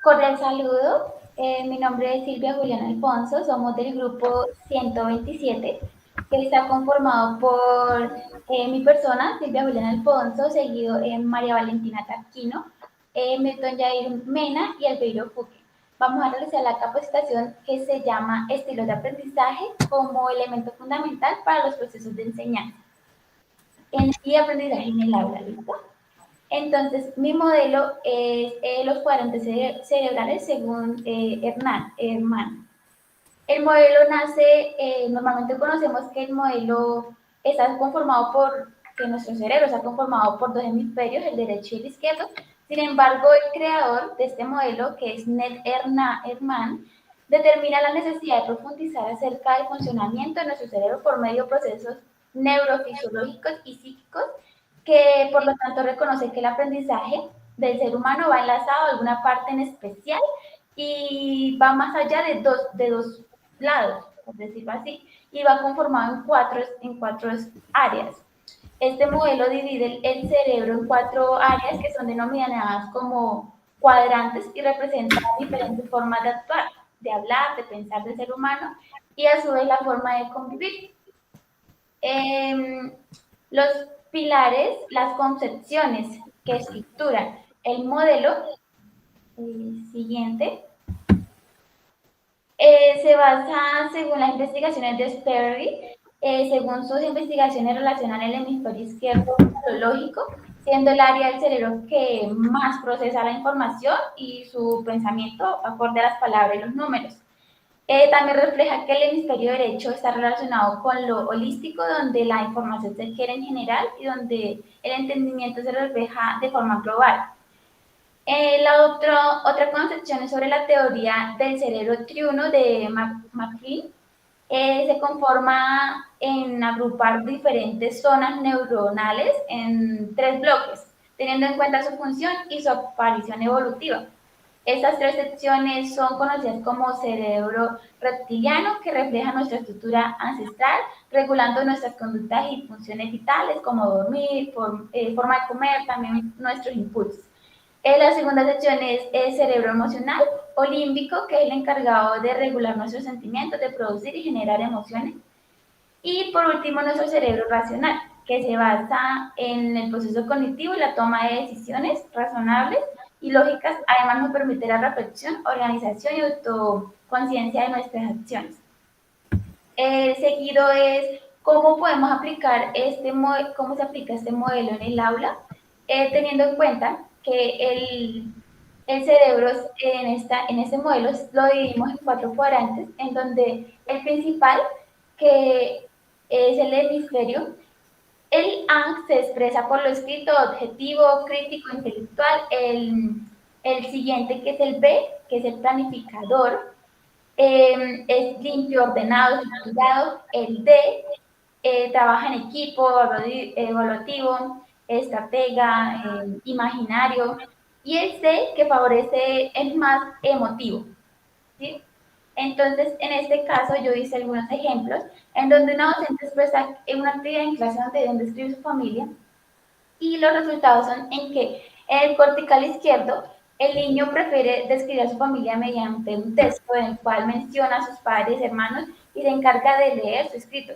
Cordial saludo, mi nombre es Silvia Juliana Alfonso, somos del grupo 127, que está conformado por mi persona, Silvia Juliana Alfonso, seguido María Valentina Tarquino, Milton Jair Mena y Albeiro Fuque. Vamos a realizar la capacitación que se llama Estilos de aprendizaje como elemento fundamental para los procesos de enseñanza y aprendizaje en el aula, ¿listo? Entonces, mi modelo es los cuadrantes cerebrales según Herman. El modelo nace, normalmente conocemos que el modelo está conformado por, que nuestro cerebro está conformado por dos hemisferios, el derecho y el izquierdo. Sin embargo, el creador de este modelo, que es Ned Herman, determina la necesidad de profundizar acerca del funcionamiento de nuestro cerebro por medio de procesos neurofisiológicos y psíquicos, que por lo tanto reconoce que el aprendizaje del ser humano va enlazado a alguna parte en especial y va más allá de dos lados, por decirlo así, y va conformado en cuatro áreas. Este modelo divide el cerebro en cuatro áreas que son denominadas como cuadrantes y representan diferentes formas de actuar, de hablar, de pensar del ser humano y a su vez la forma de convivir. Los pilares, las concepciones que estructuran el modelo siguiente se basa, según las investigaciones de Sperry, según sus investigaciones relacionan el hemisferio izquierdo neurológico, siendo el área del cerebro que más procesa la información y su pensamiento acorde a las palabras y los números. También refleja que el hemisferio derecho está relacionado con lo holístico, donde la información se adquiere en general y donde el entendimiento se refleja de forma global. Otra concepción es sobre la teoría del cerebro triuno de McLean. Se conforma en agrupar diferentes zonas neuronales en tres bloques, teniendo en cuenta su función y su aparición evolutiva. Estas tres secciones son conocidas como cerebro reptiliano, que refleja nuestra estructura ancestral, regulando nuestras conductas y funciones vitales, como dormir, forma de comer, también nuestros impulsos. La segunda sección es el cerebro emocional o límbico, que es el encargado de regular nuestros sentimientos, de producir y generar emociones. Y por último, nuestro cerebro racional, que se basa en el proceso cognitivo y la toma de decisiones razonables y lógicas. Además, nos permite la reflexión, organización y autoconciencia de nuestras acciones. Seguido es cómo podemos aplicar cómo se aplica este modelo en el aula, teniendo en cuenta que el cerebro en este modelo lo dividimos en cuatro cuadrantes, en donde el principal, que es el hemisferio, el A se expresa por lo escrito, objetivo, crítico, intelectual. El siguiente, que es el B, que es el planificador, es limpio, ordenado, estructurado. El D trabaja en equipo, evaluativo, estratega, imaginario. Y el C, que favorece, es más emotivo, ¿sí? Entonces, en este caso, yo hice algunos ejemplos en donde una docente expresa en una actividad en clase donde describe su familia, y los resultados son en que en el cortical izquierdo el niño prefiere describir a su familia mediante un texto en el cual menciona a sus padres, hermanos y se encarga de leer su escrito.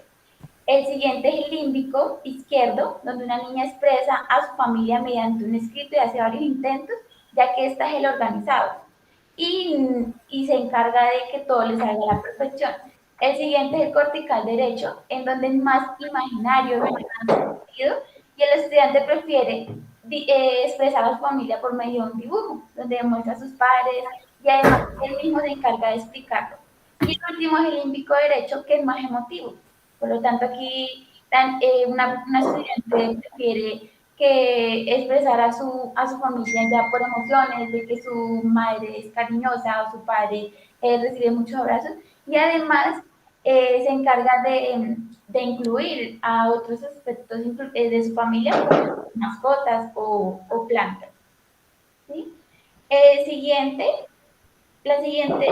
El siguiente es el límbico izquierdo, donde una niña expresa a su familia mediante un escrito y hace varios intentos, ya que esta es el organizado. Y se encarga de que todo le salga a la perfección. El siguiente es el cortical derecho, en donde es más imaginario, sentido, y el estudiante prefiere expresar a su familia por medio de un dibujo, donde demuestra a sus padres y además él mismo se encarga de explicarlo. Y el último es el límbico derecho, que es más emotivo. Por lo tanto, aquí una estudiante prefiere que expresar a su familia ya por emociones, de que su madre es cariñosa o su padre recibe muchos abrazos, y además se encarga de incluir a otros aspectos de su familia, como mascotas o plantas. ¿Sí? Siguiente, la siguiente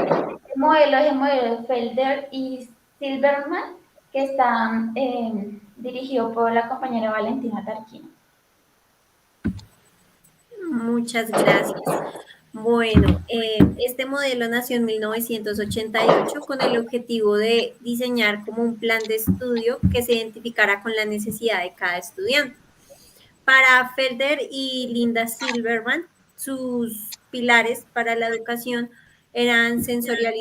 modelo es el modelo de Felder y Silverman, que está dirigido por la compañera Valentina Tarquino. Muchas gracias. Bueno, este modelo nació en 1988 con el objetivo de diseñar como un plan de estudio que se identificara con la necesidad de cada estudiante. Para Felder y Linda Silverman, sus pilares para la educación eran sensorial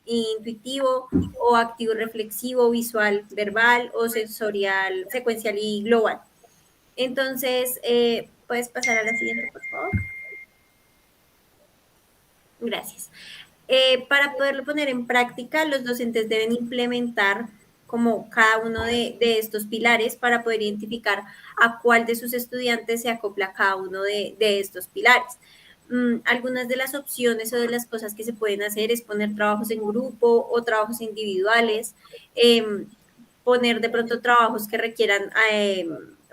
intuitivo o activo reflexivo, visual verbal o sensorial secuencial y global. Entonces, puedes pasar a la siguiente, por favor. Gracias. Para poderlo poner en práctica, los docentes deben implementar como cada uno de estos pilares para poder identificar a cuál de sus estudiantes se acopla cada uno de estos pilares. Algunas de las opciones o de las cosas que se pueden hacer es poner trabajos en grupo o trabajos individuales, poner de pronto trabajos que requieran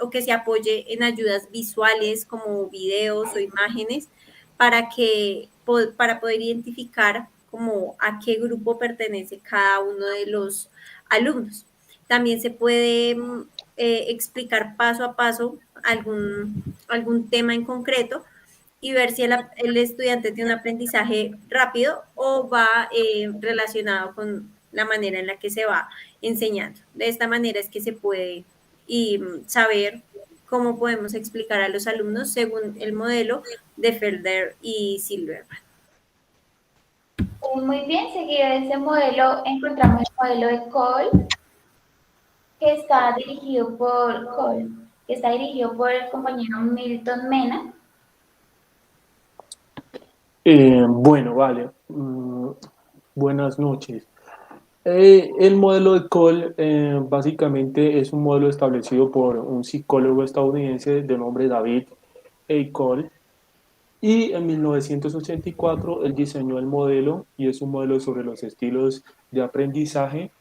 o que se apoye en ayudas visuales como videos o imágenes para para poder identificar como a qué grupo pertenece cada uno de los alumnos. También se puede explicar paso a paso algún tema en concreto y ver si el estudiante tiene un aprendizaje rápido o va relacionado con la manera en la que se va enseñando. De esta manera es que se puede saber cómo podemos explicar a los alumnos según el modelo de Felder y Silverman. Muy bien, seguido de ese modelo encontramos el modelo de Cole, que está dirigido por el compañero Milton Mena. Bueno, vale. Buenas noches. El modelo de Cole básicamente es un modelo establecido por un psicólogo estadounidense de nombre David A. Cole y en 1984 él diseñó el modelo y es un modelo sobre los estilos de aprendizaje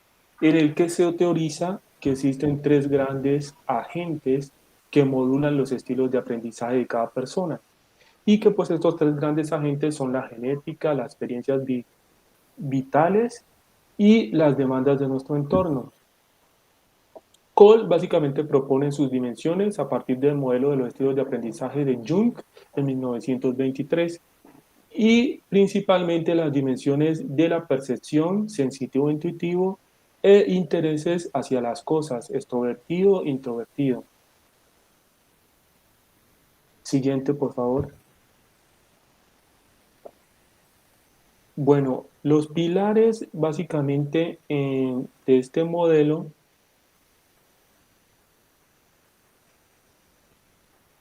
en el que se teoriza que existen tres grandes agentes que modulan los estilos de aprendizaje de cada persona y que pues estos tres grandes agentes son la genética, las experiencias vitales y las demandas de nuestro entorno. Cole básicamente propone sus dimensiones a partir del modelo de los estilos de aprendizaje de Jung en 1923 y principalmente las dimensiones de la percepción, sensitivo-intuitivo e intereses hacia las cosas, extrovertido-introvertido. Siguiente, por favor. Bueno, los pilares básicamente de este modelo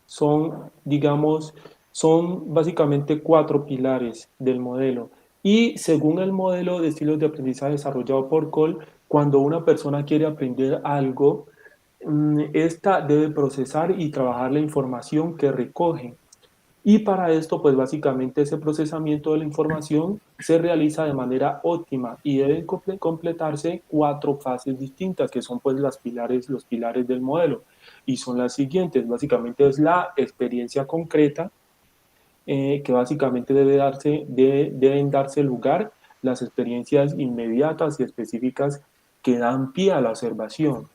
son, digamos, son básicamente cuatro pilares del modelo. Y según el modelo de estilos de aprendizaje desarrollado por Cole, cuando una persona quiere aprender algo, esta debe procesar y trabajar la información que recoge. Y para esto, pues básicamente ese procesamiento de la información se realiza de manera óptima y deben completarse cuatro fases distintas, que son pues los pilares del modelo. Y son las siguientes, básicamente es la experiencia concreta, que básicamente deben darse lugar las experiencias inmediatas y específicas que dan pie a la observación.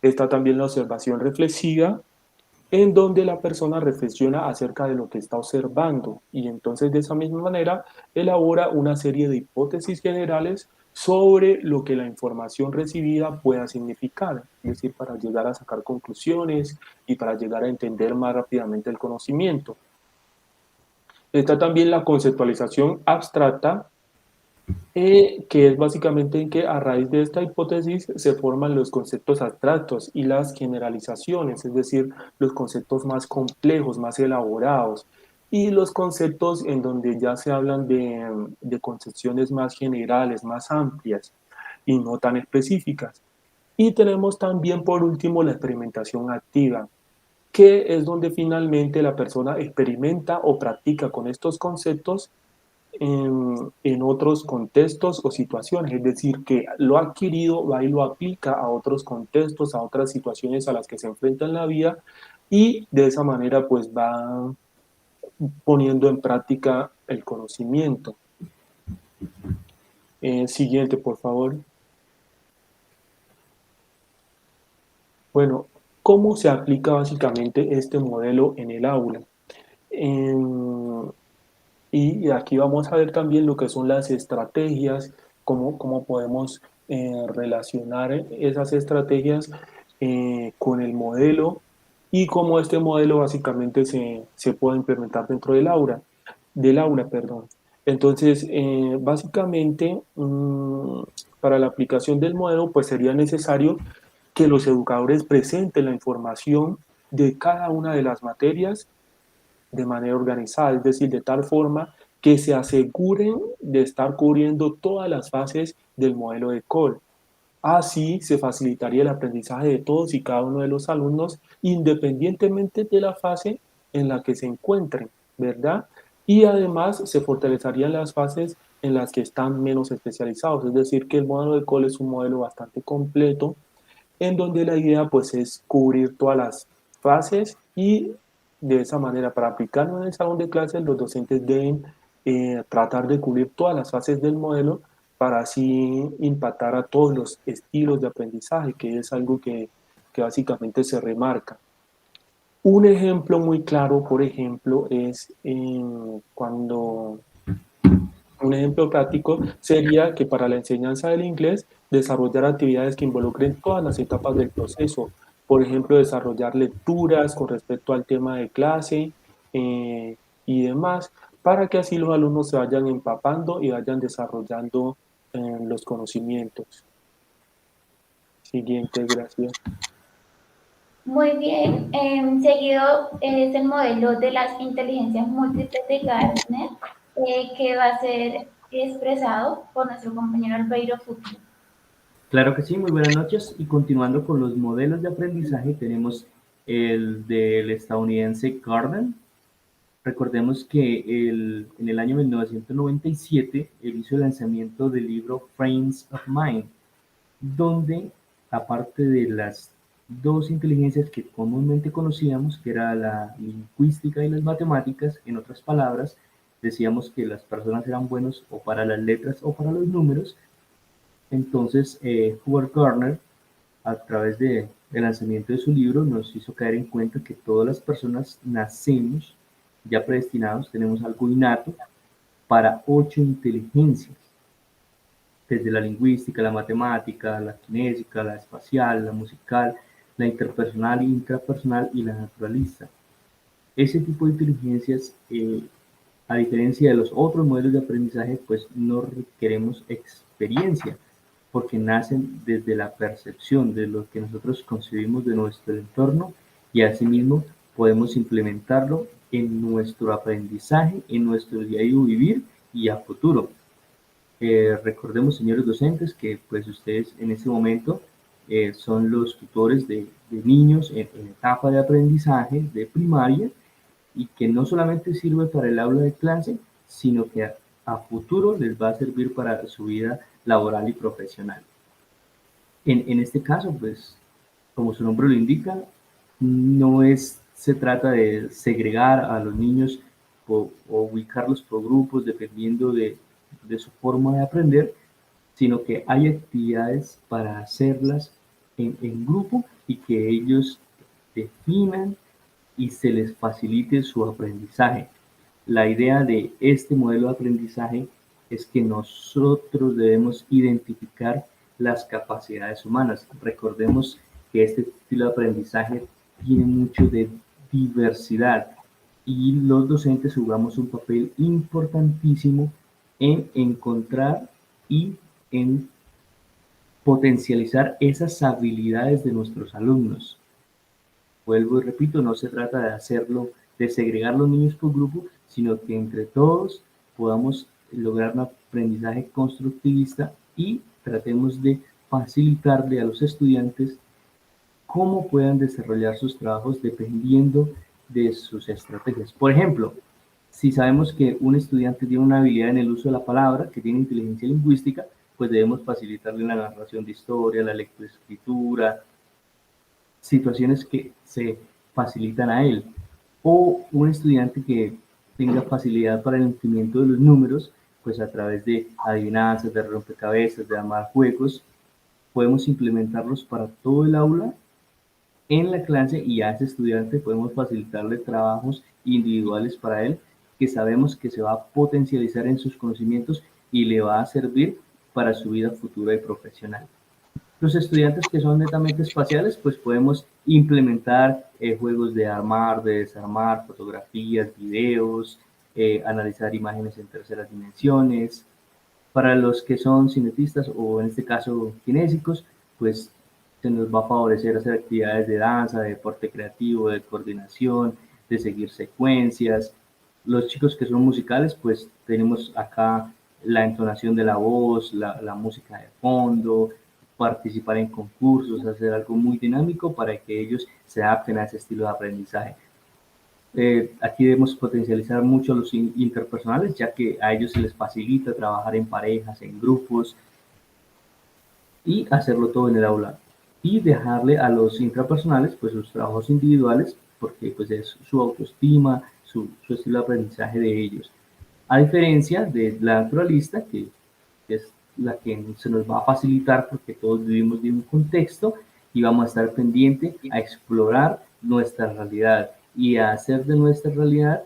Está también la observación reflexiva, en donde la persona reflexiona acerca de lo que está observando y entonces de esa misma manera elabora una serie de hipótesis generales sobre lo que la información recibida pueda significar, es decir, para llegar a sacar conclusiones y para llegar a entender más rápidamente el conocimiento. Está también la conceptualización abstracta, que es básicamente en que a raíz de esta hipótesis se forman los conceptos abstractos y las generalizaciones, es decir, los conceptos más complejos, más elaborados, y los conceptos en donde ya se hablan de concepciones más generales, más amplias y no tan específicas. Y tenemos también, por último, la experimentación activa, que es donde finalmente la persona experimenta o practica con estos conceptos en otros contextos o situaciones, es decir, que lo adquirido va y lo aplica a otros contextos, a otras situaciones a las que se enfrenta en la vida y de esa manera pues va poniendo en práctica el conocimiento. Siguiente, por favor. Bueno, ¿cómo se aplica básicamente este modelo en el aula? Y aquí vamos a ver también lo que son las estrategias, cómo podemos relacionar esas estrategias con el modelo y cómo este modelo básicamente se puede implementar dentro del aula, perdón. Entonces, básicamente, para la aplicación del modelo, pues sería necesario que los educadores presenten la información de cada una de las materias de manera organizada, es decir, de tal forma que se aseguren de estar cubriendo todas las fases del modelo de Cole. Así se facilitaría el aprendizaje de todos y cada uno de los alumnos, independientemente de la fase en la que se encuentren, ¿verdad? Y además se fortalecerían las fases en las que están menos especializados, es decir, que el modelo de Cole es un modelo bastante completo en donde la idea pues es cubrir todas las fases y de esa manera para aplicarlo en el salón de clases los docentes deben tratar de cubrir todas las fases del modelo para así impactar a todos los estilos de aprendizaje, que es algo que básicamente se remarca. Un ejemplo muy claro, por ejemplo, es cuando un ejemplo práctico sería que para la enseñanza del inglés, desarrollar actividades que involucren todas las etapas del proceso. Por ejemplo, desarrollar lecturas con respecto al tema de clase eh, y demás, para que así los alumnos se vayan empapando y vayan desarrollando los conocimientos. Siguiente, gracias. Muy bien. Seguido es el modelo de las inteligencias múltiples de Gardner, que va a ser expresado por nuestro compañero Albeiro Futi. Claro que sí, muy buenas noches. Y continuando con los modelos de aprendizaje, tenemos el del estadounidense Gardner. Recordemos que en el año 1997 él hizo el lanzamiento del libro Frames of Mind, donde, aparte de las dos inteligencias que comúnmente conocíamos, que era la lingüística y las matemáticas, en otras palabras, decíamos que las personas eran buenos o para las letras o para los números. Entonces, Howard Gardner, a través del lanzamiento de su libro, nos hizo caer en cuenta que todas las personas nacemos ya predestinados, tenemos algo innato para 8 inteligencias, desde la lingüística, la matemática, la kinésica, la espacial, la musical, la interpersonal, intrapersonal y la naturalista. Ese tipo de inteligencias, a diferencia de los otros modelos de aprendizaje, pues no requeremos experiencia, porque nacen desde la percepción de lo que nosotros concebimos de nuestro entorno y asimismo podemos implementarlo en nuestro aprendizaje, en nuestro diario vivir y a futuro. Recordemos, señores docentes, que pues ustedes en este momento son los tutores de niños en etapa de aprendizaje de primaria y que no solamente sirve para el aula de clase, sino que a futuro les va a servir para su vida laboral y profesional. En este caso, pues, como su nombre lo indica, se trata de segregar a los niños o ubicarlos por grupos dependiendo de su forma de aprender, sino que hay actividades para hacerlas en grupo y que ellos definan y se les facilite su aprendizaje. La idea de este modelo de aprendizaje es que nosotros debemos identificar las capacidades humanas. Recordemos que este estilo de aprendizaje tiene mucho de diversidad y los docentes jugamos un papel importantísimo en encontrar y en potencializar esas habilidades de nuestros alumnos. Vuelvo y repito, no se trata de hacerlo, de segregar los niños por grupo, sino que entre todos podamos lograr un aprendizaje constructivista y tratemos de facilitarle a los estudiantes cómo puedan desarrollar sus trabajos dependiendo de sus estrategias. Por ejemplo, si sabemos que un estudiante tiene una habilidad en el uso de la palabra, que tiene inteligencia lingüística, pues debemos facilitarle la narración de historia, la lectoescritura, situaciones que se facilitan a él. O un estudiante que tenga facilidad para el entendimiento de los números, pues a través de adivinanzas, de rompecabezas, de armar juegos, podemos implementarlos para todo el aula en la clase y a ese estudiante podemos facilitarle trabajos individuales para él que sabemos que se va a potencializar en sus conocimientos y le va a servir para su vida futura y profesional. Los estudiantes que son netamente espaciales, pues podemos implementar juegos de armar, de desarmar, fotografías, videos, analizar imágenes en terceras dimensiones. Para los que son cinetistas o en este caso kinésicos, pues se nos va a favorecer hacer actividades de danza, de deporte creativo, de coordinación, de seguir secuencias. Los chicos que son musicales, pues tenemos acá la entonación de la voz, la música de fondo, participar en concursos, hacer algo muy dinámico para que ellos se adapten a ese estilo de aprendizaje. Aquí debemos potencializar mucho los interpersonales, ya que a ellos se les facilita trabajar en parejas, en grupos y hacerlo todo en el aula. Y dejarle a los intrapersonales pues sus trabajos individuales, porque pues es su autoestima, su estilo de aprendizaje de ellos. A diferencia de la naturalista, que es la que se nos va a facilitar porque todos vivimos de un contexto y vamos a estar pendientes a explorar nuestra realidad y a hacer de nuestra realidad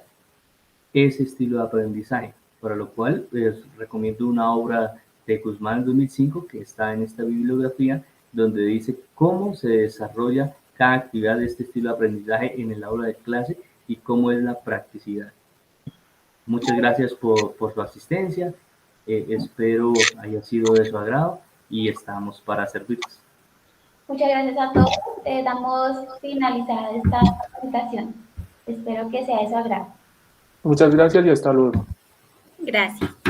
ese estilo de aprendizaje, para lo cual les recomiendo una obra de Guzmán 2005 que está en esta bibliografía, donde dice cómo se desarrolla cada actividad de este estilo de aprendizaje en el aula de clase y cómo es la practicidad. Muchas gracias por su asistencia, espero haya sido de su agrado y estamos para servirles. Muchas gracias a todos. Damos finalizada esta presentación. Espero que sea de su agrado. Muchas gracias y hasta luego. Gracias.